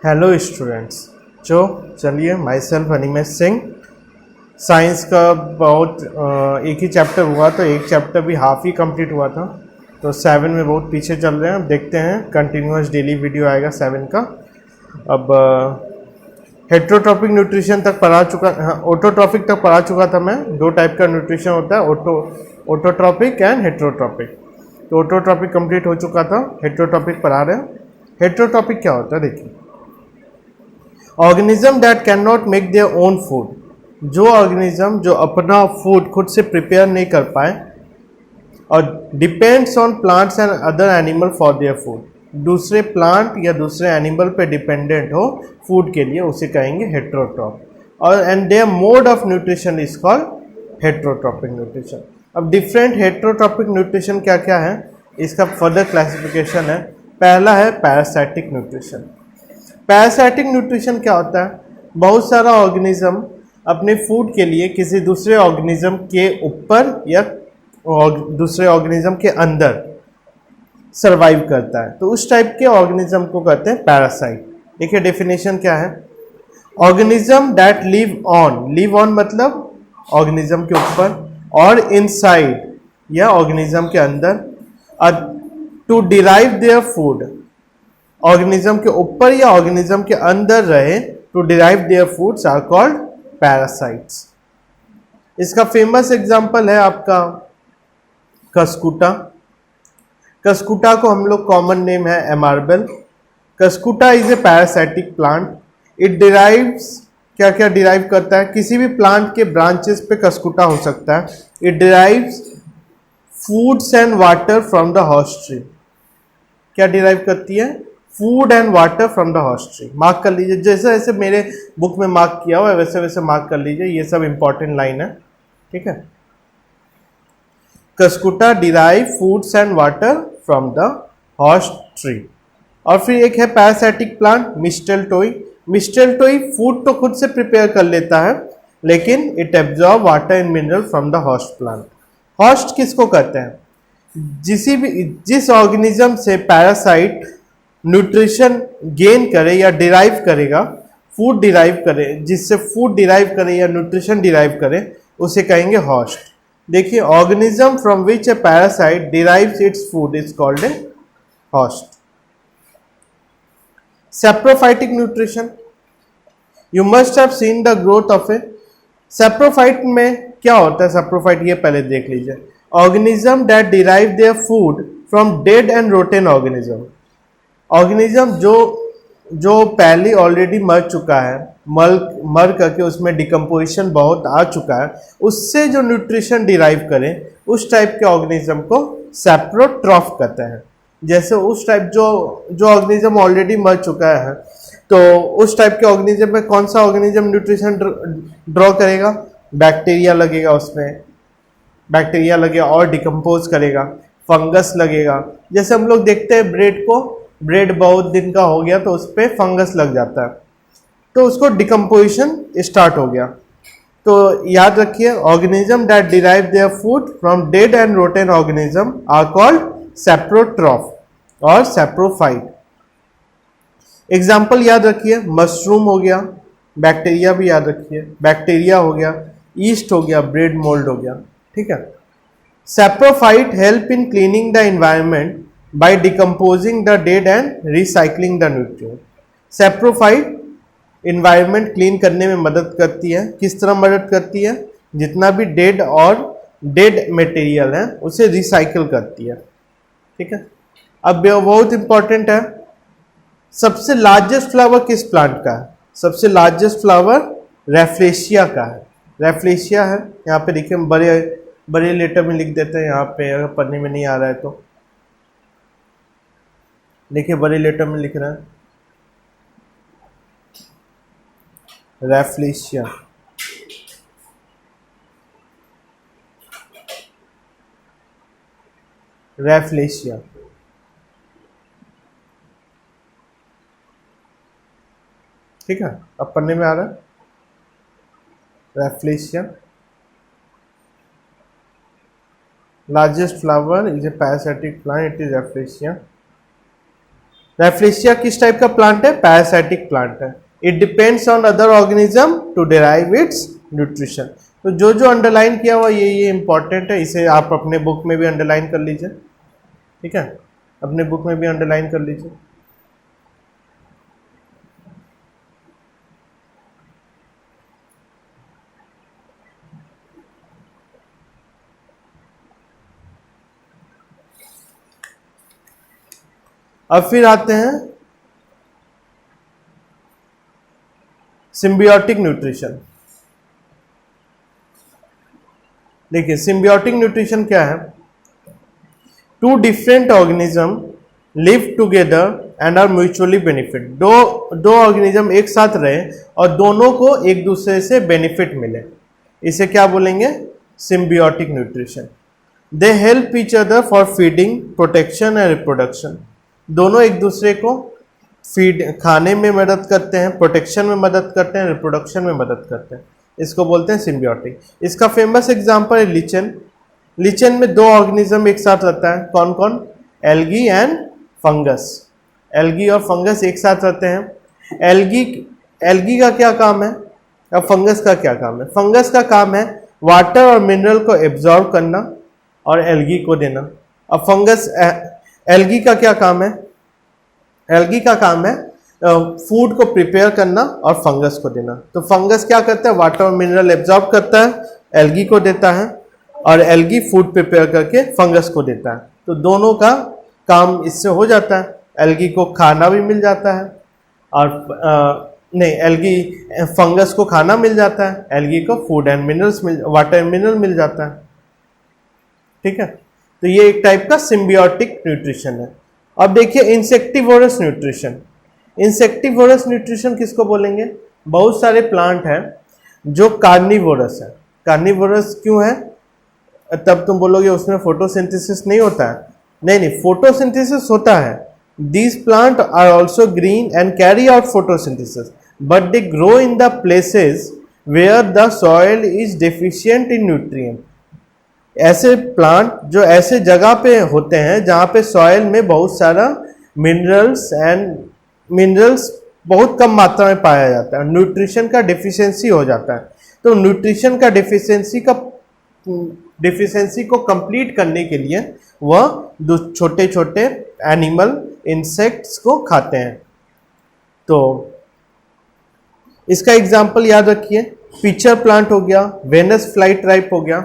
Hello students. चलिए myself Animesh Singh. Science का बहुत एक ही चैप्टर हुआ तो एक चैप्टर भी हाफ ही कंप्लीट हुआ था, तो 7 में बहुत पीछे चल रहे हैं। अब देखते हैं, कंटिन्यूस डेली वीडियो आएगा 7 का। अब हेट्रोट्रॉपिक न्यूट्रिशन तक पढ़ा चुका, हाँ ऑटोट्रॉपिक तक पढ़ा चुका था मैं। 2 टाइप का न्यूट्रिशन होता है, ऑटोट्रॉपिक एंड हेट्रोट्रॉपिक। तो ऑटोट्रॉपिक कंप्लीट हो चुका था, हेट्रोट्रॉपिक पढ़ा रहे हैं। हेट्रोट्रॉपिक क्या होता है देखिए, organism that can not make their own food. जो ऑर्गेनिज्म जो अपना फूड खुद से प्रिपेयर नहीं कर पाए और depends on plants and other animal for their food, दूसरे प्लांट या दूसरे एनिमल पे डिपेंडेंट हो फूड के लिए, उसे कहेंगे हेट्रोट्रॉप। और and their mode of nutrition is called heterotrophic nutrition. अब डिफरेंट हेट्रोट्रॉपिक न्यूट्रिशन क्या क्या है, इसका फर्दर क्लासिफिकेशन है। पहला है पैरासाइटिक न्यूट्रिशन। पैरासाइटिक न्यूट्रिशन क्या होता है, बहुत सारा ऑर्गेनिज्म अपने फूड के लिए किसी दूसरे ऑर्गेनिज्म के ऊपर या दूसरे ऑर्गेनिज्म के अंदर सरवाइव करता है, तो उस टाइप के ऑर्गेनिज्म को कहते हैं पैरासाइट। देखिए डेफिनेशन क्या है, ऑर्गेनिज्म दैट लिव ऑन मतलब ऑर्गेनिज्म के ऊपर और इनसाइड या ऑर्गेनिज्म के अंदर to derive their food, organism के ऊपर या ऑर्गेनिज्म के अंदर रहे to derive their foods are called parasites. इसका फेमस एग्जांपल है आपका कस्कुटा। कस्कुटा को हम लोग कॉमन नेम है एमार्बल। Cuscuta is a parasitic plant. It derives, क्या क्या डिराइव करता है, किसी भी प्लांट के ब्रांचेस पे कस्कुटा हो सकता है। It derives foods and water from the host tree. क्या डिराइव करती है, food and water from the host tree. Mark कर लीजिए, जैसे जैसे मेरे बुक में मार्क किया हुआ है वैसे वैसे मार्क कर लीजिए, ये सब इंपॉर्टेंट लाइन है, ठीक है। Cuscuta derive foods and water from the host tree. और फिर एक है parasitic plant mistletoe. Mistletoe food तो खुद से प्रिपेयर कर लेता है, लेकिन it absorb water and mineral from the host plant. Host किसको कहते हैं, जिस ऑर्गेनिज्म से पैरासाइट न्यूट्रिशन गेन करे या डिराइव करेगा, फूड डिराइव करे, जिससे फूड डिराइव करे या न्यूट्रिशन डिराइव करे, उसे कहेंगे होस्ट। देखिए, organism from which A parasite derives its food is called a host. Saprophytic nutrition, you must have seen the growth of A saprophyte. में क्या होता है सैप्रोफाइट, ये पहले देख लीजिए। Organism that derive their food from dead and rotten organism. Organism जो पहले ऑलरेडी मर चुका है, मर करके उसमें डिकम्पोजिशन बहुत आ चुका है, उससे जो न्यूट्रिशन डिराइव करें, उस टाइप के ऑर्गेनिज्म को सैप्रोट्रॉफ कहते हैं। जैसे उस टाइप जो ऑर्गेनिज्म ऑलरेडी मर चुका है, तो उस टाइप के ऑर्गेनिज्म में कौन सा ऑर्गेनिज्म न्यूट्रिशन ड्रॉ करेगा, बैक्टीरिया लगेगा, उसमें बैक्टीरिया लगेगा और डिकम्पोज करेगा, फंगस लगेगा। जैसे हम लोग देखते हैं ब्रेड को, ब्रेड बहुत दिन का हो गया तो उस पर फंगस लग जाता है, तो उसको डिकम्पोजिशन स्टार्ट हो गया। तो याद रखिए, organism that derive their food from dead and rotten organism are called saprotroph और सैप्रोफाइट। एग्जाम्पल याद रखिए, मशरूम हो गया, बैक्टीरिया भी याद रखिए, बैक्टीरिया हो गया, ईस्ट हो गया, ब्रेड मोल्ड हो गया, ठीक है। Saprophyte help in cleaning the environment by decomposing the dead and recycling the nutrient। Saprophyte environment clean करने में मदद करती है। किस तरह मदद करती है, जितना भी डेड मटेरियल है उसे रिसाइकिल करती है, ठीक है। अब बहुत इंपॉर्टेंट है, सबसे लार्जेस्ट फ्लावर किस प्लांट का है, सबसे लार्जेस्ट फ्लावर रेफ्लेशिया का है। रेफ्लेशिया है, यहाँ पे देखिए बड़े लेटर में लिख देते हैं, यहाँ पे अगर पढ़ने में नहीं आ रहा है तो देखिए बड़े लेटर में लिख रहा है रेफ्लेशिया। रेफ्लेशिया, ठीक है, अब पढ़ने में आ रहा है Rafflesia. Largest flower is a parasitic plant, it is Rafflesia. Rafflesia किस टाइप का प्लांट है? पैरासाइटिक प्लांट है। It depends on other organism to derive its nutrition. तो जो जो अंडरलाइन किया हुआ ये इंपॉर्टेंट है, इसे आप अपने बुक में भी अंडरलाइन कर लीजिए, ठीक है, अपने बुक में भी अंडरलाइन कर लीजिए। अब फिर आते हैं सिम्बियोटिक न्यूट्रिशन। देखिए सिम्बियोटिक न्यूट्रिशन क्या है? Two different organism live together and are mutually benefit. दो ऑर्गेनिज्म एक साथ रहे और दोनों को एक दूसरे से बेनिफिट मिले, इसे क्या बोलेंगे? Symbiotic nutrition. They help each other for feeding, protection and reproduction. दोनों एक दूसरे को फीड, खाने में मदद करते हैं, प्रोटेक्शन में मदद करते हैं, रिप्रोडक्शन में मदद करते हैं, इसको बोलते हैं सिम्बियोटिक। इसका फेमस एग्जांपल है लिचन। लिचन में दो ऑर्गेनिज्म एक साथ रहता है, कौन कौन? Algae and fungus. एल्गी और फंगस एक साथ रहते हैं। एल्गी का क्या काम है? अब फंगस का क्या काम है? फंगस का काम है वाटर और मिनरल को एब्जॉर्ब करना और एल्गी को देना। अब एल्गी का क्या काम है? एल्गी का काम है फूड को प्रिपेयर करना और फंगस को देना। तो फंगस क्या करता है? वाटर और मिनरल एब्जॉर्ब करता है, एल्गी को देता है, और एल्गी फूड प्रिपेयर करके फंगस को देता है। तो दोनों का काम इससे हो जाता है। एल्गी को खाना भी मिल जाता है और एल्गी फंगस को खाना मिल जाता है, एल्गी को food and minerals water and mineral मिल जाता है, ठीक है। तो ये एक टाइप का सिम्बियोटिक न्यूट्रिशन है। अब देखिए इंसेक्टिवोरस न्यूट्रिशन। इंसेक्टिवोरस न्यूट्रिशन किसको बोलेंगे? बहुत सारे प्लांट हैं जो कार्निवोरस है। कार्निवोरस क्यों है? तब तुम बोलोगे उसमें फोटोसिंथेसिस नहीं होता है। नहीं, फोटोसिंथेसिस होता है। These plant are also green and carry out photosynthesis, but they grow in the places where the soil is deficient in nutrient. ऐसे प्लांट जो ऐसे जगह पे होते हैं जहाँ पे सॉइल में बहुत सारा मिनरल्स बहुत कम मात्रा में पाया जाता है, न्यूट्रिशन का डिफिशियंसी हो जाता है। तो न्यूट्रिशन का डिफिशियंसी को कंप्लीट करने के लिए वह छोटे छोटे एनिमल इंसेक्ट्स को खाते हैं। तो इसका एग्जाम्पल याद रखिए, पिचर प्लांट हो गया, वेनस फ्लाई ट्राइप हो गया,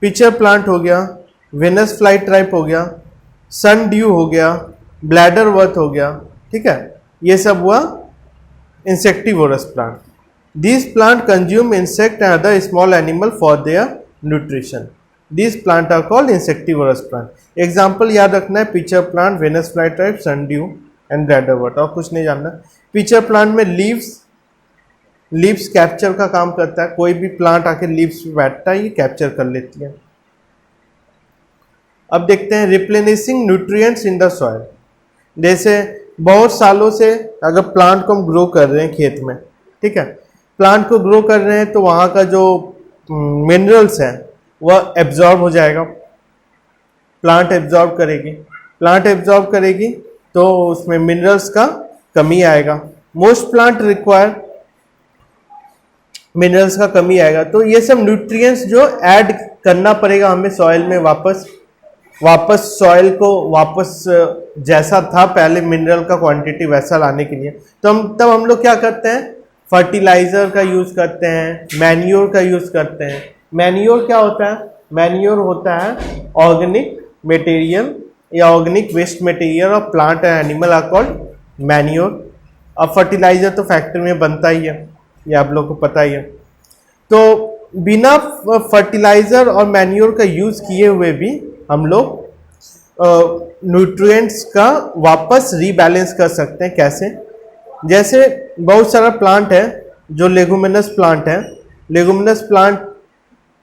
पिचर प्लांट हो गया, वेनस फ्लाई ट्राइप हो गया, सन ड्यू हो गया, ब्लैडर वर्थ हो गया, ठीक है। ये सब हुआ insectivorous plant. These plant consume insect and other small animal for their nutrition. These plant are called insectivorous plant. Example याद रखना है, pitcher plant, Venus flytrap, sundew and bladderwort. और कुछ नहीं जानना। पिचर प्लांट में leaves capture का काम करता है। कोई भी प्लांट आके लीव्स पे बैठता है, ये कैप्चर कर लेती है। अब देखते हैं replenishing nutrients in the soil. जैसे बहुत सालों से अगर प्लांट को हम ग्रो कर रहे हैं खेत में, ठीक है, प्लांट को ग्रो कर रहे हैं तो वहाँ का जो मिनरल्स है वह एब्जॉर्ब हो जाएगा। प्लांट एब्जॉर्ब करेगी तो उसमें मिनरल्स का कमी आएगा। मोस्ट प्लांट रिक्वायर मिनरल्स का कमी आएगा। तो ये सब न्यूट्रिएंट्स जो ऐड करना पड़ेगा हमें सॉइल में, वापस सॉइल को वापस जैसा था पहले मिनरल का क्वांटिटी वैसा लाने के लिए। तो तब हम लोग क्या करते हैं? फर्टिलाइजर का यूज करते हैं, मैन्योर का यूज करते हैं। मैन्योर क्या होता है? मैन्योर होता है ऑर्गेनिक मटेरियल या organic waste material of plant and animal are called manure. अब फर्टिलाइजर तो फैक्ट्री में बनता ही है, ये आप लोग को पता ही है। तो बिना फर्टिलाइजर और मैन्योर का यूज किए हुए भी हम लोग न्यूट्रिएंट्स का वापस रीबैलेंस कर सकते हैं। कैसे? जैसे बहुत सारा प्लांट है जो लेगुमिनस प्लांट है। लेगुमिनस प्लांट,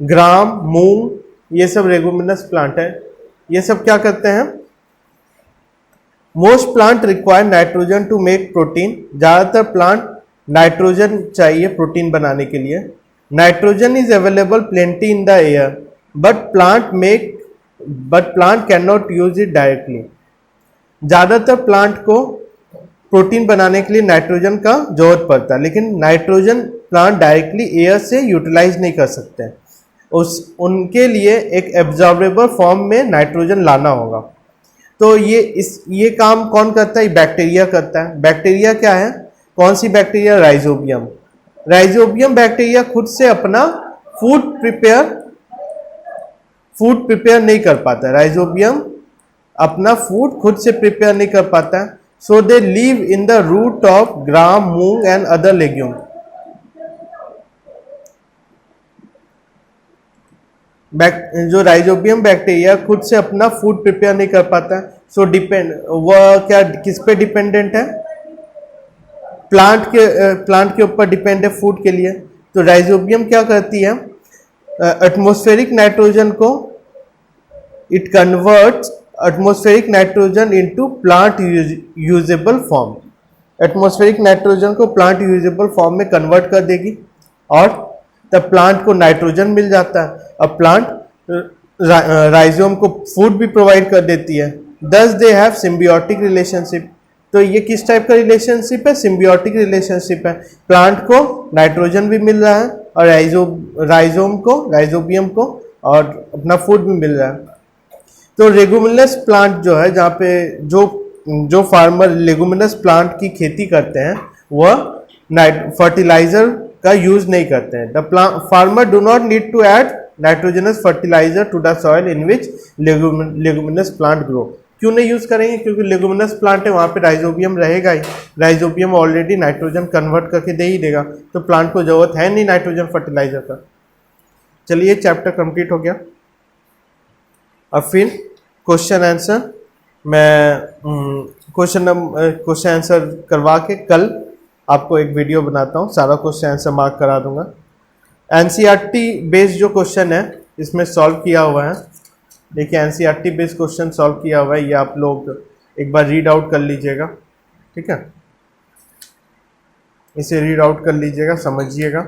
ग्राम, मूंग, ये सब लेगुमिनस प्लांट है। ये सब क्या करते हैं? Most plant require nitrogen to make protein. ज़्यादातर प्लांट नाइट्रोजन चाहिए प्रोटीन बनाने के लिए। Nitrogen is available plenty in the air but plant can not use it directly. ज़्यादातर प्लांट को प्रोटीन बनाने के लिए नाइट्रोजन का जरूरत पड़ता है, लेकिन नाइट्रोजन प्लांट डायरेक्टली एयर से यूटिलाइज नहीं कर सकते हैं। उनके लिए एक एब्जॉर्बेबल फॉर्म में नाइट्रोजन लाना होगा। तो ये काम कौन करता है? बैक्टीरिया करता है। बैक्टीरिया क्या है? कौन सी बैक्टीरिया? राइजोबियम। राइजोबियम बैक्टीरिया खुद से अपना फूड प्रिपेयर नहीं कर पाता है। राइजोबियम अपना फूड खुद से प्रिपेयर नहीं कर पाता है। So they live in the root of gram, moong and other legume. जो राइजोबियम बैक्टीरिया खुद से अपना फूड प्रिपेयर नहीं कर पाता है, सो वह क्या किस पे डिपेंडेंट है? प्लांट के ऊपर डिपेंड है फूड के लिए। तो राइजोबियम क्या करती है? एटमॉस्फेरिक नाइट्रोजन को it converts atmospheric nitrogen into plant usable form. Atmospheric nitrogen को प्लांट यूजेबल फॉर्म में कन्वर्ट कर देगी और तब प्लांट को नाइट्रोजन मिल जाता है। अब प्लांट राइजोम को फूड भी प्रोवाइड कर देती है। दस दे हैव सिम्बियोटिक रिलेशनशिप। तो ये किस टाइप का रिलेशनशिप है? सिम्बियोटिक रिलेशनशिप है। प्लांट को नाइट्रोजन भी मिल रहा है और राइजोबियम को और अपना फूड भी मिल रहा है। तो लेगुमिनस प्लांट जो है, जहाँ पे जो फार्मर लेगुमिनस प्लांट की खेती करते हैं वह फर्टिलाइजर का यूज नहीं करते हैं। The farmer do not need to add nitrogenous fertiliser to the soil in which leguminous plant grow. क्यों नहीं यूज करेंगे? क्योंकि लेगुमिनस प्लांट है, वहाँ पे राइजोबियम रहेगा ही। राइजोबियम ऑलरेडी नाइट्रोजन कन्वर्ट करके दे ही देगा, तो प्लांट को जरूरत है नहीं नाइट्रोजन फर्टिलाइजर का। चलिए चैप्टर कंप्लीट हो गया। अब फिर क्वेश्चन आंसर मैं क्वेश्चन आंसर करवा के कल आपको एक वीडियो बनाता हूँ, सारा क्वेश्चन आंसर मार्क करा दूंगा। एनसीईआरटी बेस्ड जो क्वेश्चन है इसमें सॉल्व किया हुआ है। देखिए एनसीईआरटी बेस्ड क्वेश्चन सॉल्व किया हुआ है, ये आप लोग एक बार रीड आउट कर लीजिएगा, ठीक है? इसे रीड आउट कर लीजिएगा, समझिएगा।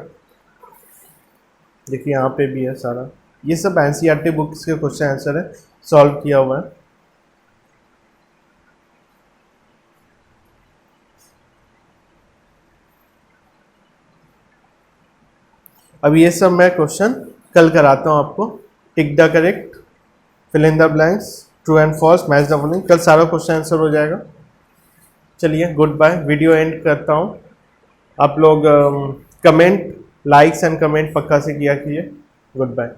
देखिए यहाँ पे भी है सारा, ये सब एनसीईआरटी बुक्स के क्वेश्चन आंसर है, सॉल्व किया हुआ है। अब ये सब मैं क्वेश्चन कल कराता हूँ आपको। Tick the correct, fill in the blanks, true and false, match the following. कल सारा क्वेश्चन आंसर हो जाएगा। चलिए गुड बाय, वीडियो एंड करता हूँ। आप लोग कमेंट, लाइक्स एंड कमेंट पक्का से किया कीजिए। Good bye.